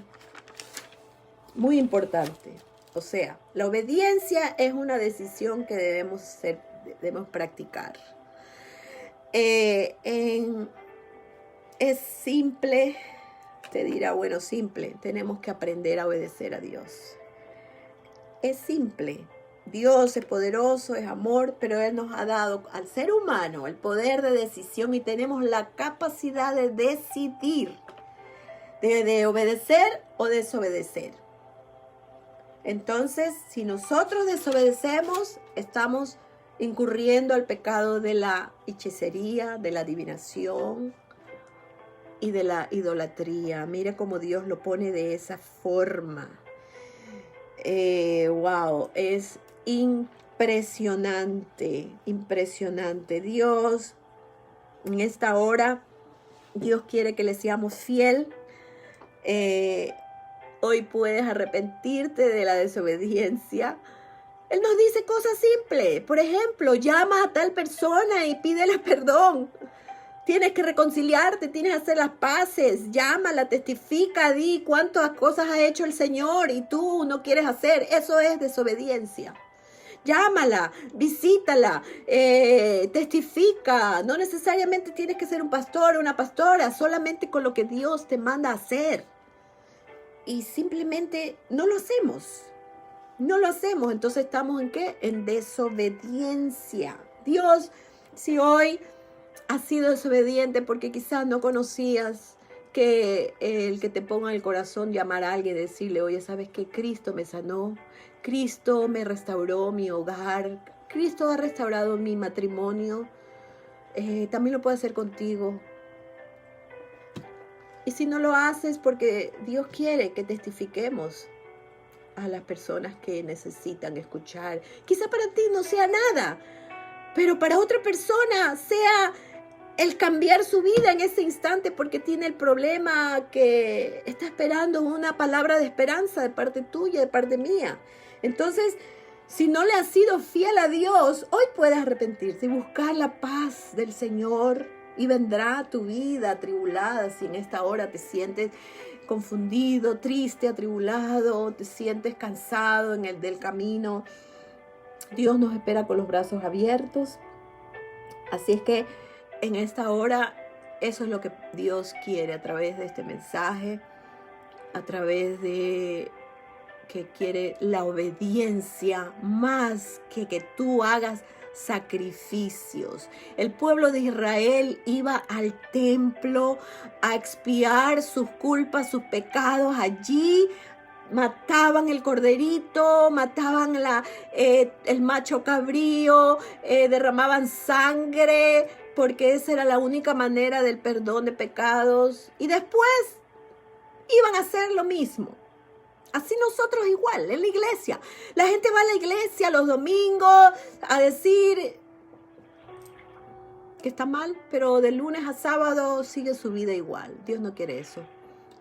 muy importante. O sea, la obediencia es una decisión que debemos practicar. Es simple. Te dirá, bueno, simple, tenemos que aprender a obedecer a Dios. Es simple. Dios es poderoso, es amor, pero Él nos ha dado al ser humano el poder de decisión y tenemos la capacidad de decidir, de obedecer o desobedecer. Entonces, si nosotros desobedecemos, estamos incurriendo al pecado de la hechicería, de la adivinación y de la idolatría. Mire cómo Dios lo pone de esa forma. Wow, es impresionante, impresionante. Dios, en esta hora, Dios quiere que le seamos fiel. Hoy puedes arrepentirte de la desobediencia. Él nos dice cosas simples. Por ejemplo, llama a tal persona y pídele perdón. Tienes que reconciliarte, tienes que hacer las paces, llámala, testifica, di cuántas cosas ha hecho el Señor y tú no quieres hacer. Eso es desobediencia. Llámala, visítala, testifica. No necesariamente tienes que ser un pastor o una pastora, solamente con lo que Dios te manda a hacer. Y simplemente no lo hacemos. No lo hacemos. Entonces estamos ¿en qué? En desobediencia. Dios, si hoy has sido desobediente porque quizás no conocías que el que te ponga en el corazón llamar a alguien y decirle, oye, ¿sabes qué? Cristo me sanó, Cristo me restauró mi hogar, Cristo ha restaurado mi matrimonio, también lo puede hacer contigo. Y si no lo haces, porque Dios quiere que testifiquemos a las personas que necesitan escuchar. Quizá para ti no sea nada, pero para otra persona sea el cambiar su vida en ese instante porque tiene el problema que está esperando una palabra de esperanza de parte tuya, de parte mía. Entonces, si no le has sido fiel a Dios, hoy puedes arrepentirte y buscar la paz del Señor y vendrá tu vida atribulada. Si en esta hora te sientes confundido, triste, atribulado, te sientes cansado del camino, Dios nos espera con los brazos abiertos. Así es que en esta hora, eso es lo que Dios quiere a través de este mensaje, a través de que quiere la obediencia más que tú hagas sacrificios. El pueblo de Israel iba al templo a expiar sus culpas, sus pecados. Allí mataban el corderito, mataban el macho cabrío, derramaban sangre, porque esa era la única manera del perdón de pecados. Y después iban a hacer lo mismo. Así nosotros igual, en la iglesia. La gente va a la iglesia los domingos a decir que está mal, pero de lunes a sábado sigue su vida igual. Dios no quiere eso.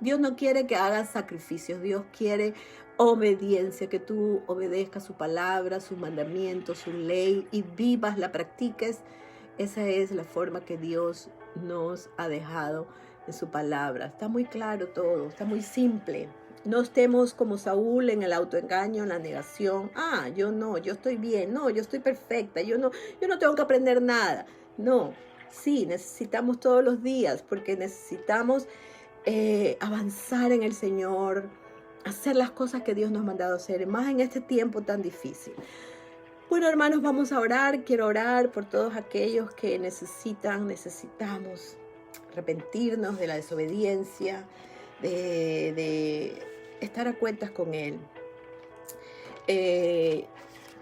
Dios no quiere que hagas sacrificios. Dios quiere obediencia, que tú obedezcas su palabra, sus mandamientos, su ley y vivas, la practiques. Esa es la forma que Dios nos ha dejado en su palabra. Está muy claro todo, está muy simple. No estemos como Saúl en el autoengaño, en la negación. Yo no, yo estoy bien. No, yo estoy perfecta. Yo no tengo que aprender nada. No, sí, necesitamos todos los días porque necesitamos avanzar en el Señor, hacer las cosas que Dios nos ha mandado hacer, más en este tiempo tan difícil. Bueno, hermanos, vamos a orar. Quiero orar por todos aquellos que necesitamos arrepentirnos de la desobediencia, de estar a cuentas con Él.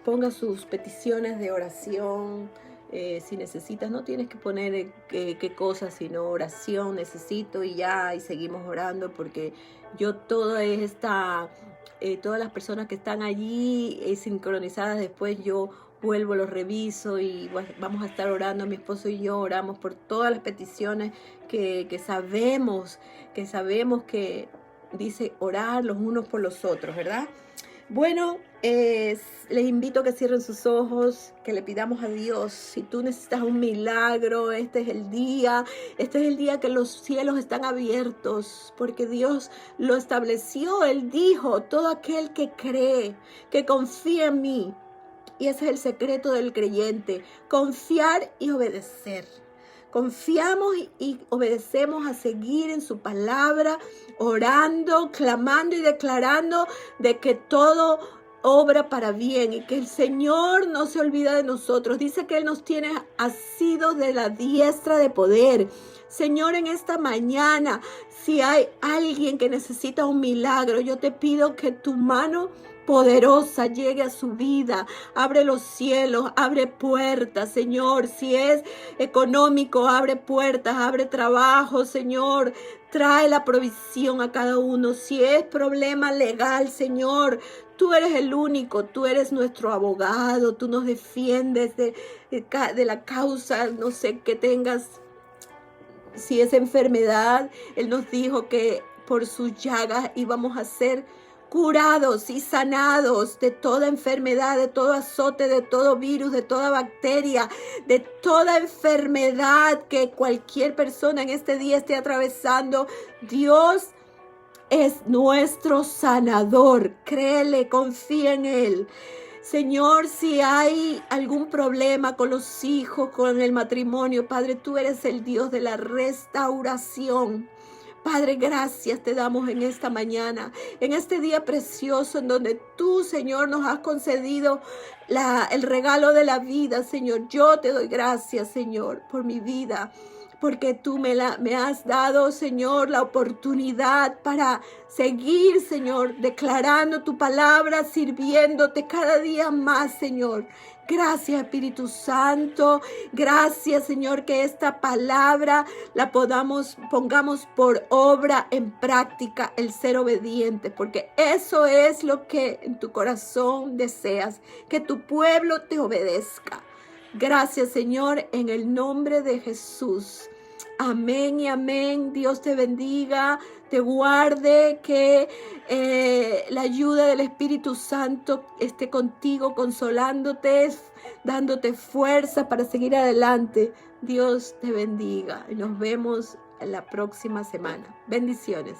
Ponga sus peticiones de oración. Si necesitas, no tienes que poner qué cosas, sino oración, necesito y ya, y seguimos orando, porque todas las personas que están allí sincronizadas, después yo vuelvo, los reviso y vamos a estar orando. Mi esposo y yo oramos por todas las peticiones que sabemos que dice orar los unos por los otros, ¿verdad? Bueno, les invito a que cierren sus ojos, que le pidamos a Dios. Si tú necesitas un milagro, este es el día que los cielos están abiertos, porque Dios lo estableció. Él dijo, todo aquel que cree, que confía en mí. Y ese es el secreto del creyente, confiar y obedecer. Confiamos y obedecemos a seguir en su palabra, orando, clamando y declarando de que todo obra para bien y que el Señor no se olvida de nosotros. Dice que Él nos tiene asidos de la diestra de poder. Señor, en esta mañana, si hay alguien que necesita un milagro, yo te pido que tu mano poderosa llegue a su vida. Abre los cielos, abre puertas, Señor. Si es económico, abre puertas, abre trabajo, Señor. Trae la provisión a cada uno. Si es problema legal, Señor, tú eres el único, tú eres nuestro abogado, tú nos defiendes de la causa, no sé, que tengas. Si es enfermedad, Él nos dijo que por sus llagas íbamos a ser curados y sanados de toda enfermedad, de todo azote, de todo virus, de toda bacteria, de toda enfermedad que cualquier persona en este día esté atravesando. Dios es nuestro sanador. Créele, confía en Él. Señor, si hay algún problema con los hijos, con el matrimonio, Padre, tú eres el Dios de la restauración. Padre, gracias te damos en esta mañana, en este día precioso en donde tú, Señor, nos has concedido el regalo de la vida, Señor. Yo te doy gracias, Señor, por mi vida, porque tú me has dado, Señor, la oportunidad para seguir, Señor, declarando tu palabra, sirviéndote cada día más, Señor. Gracias, Espíritu Santo. Gracias, Señor, que esta palabra la pongamos por obra, en práctica, el ser obediente, porque eso es lo que en tu corazón deseas, que tu pueblo te obedezca. Gracias, Señor, en el nombre de Jesús. Amén y amén. Dios te bendiga, te guarde, que la ayuda del Espíritu Santo esté contigo, consolándote, dándote fuerza para seguir adelante. Dios te bendiga y nos vemos en la próxima semana. Bendiciones.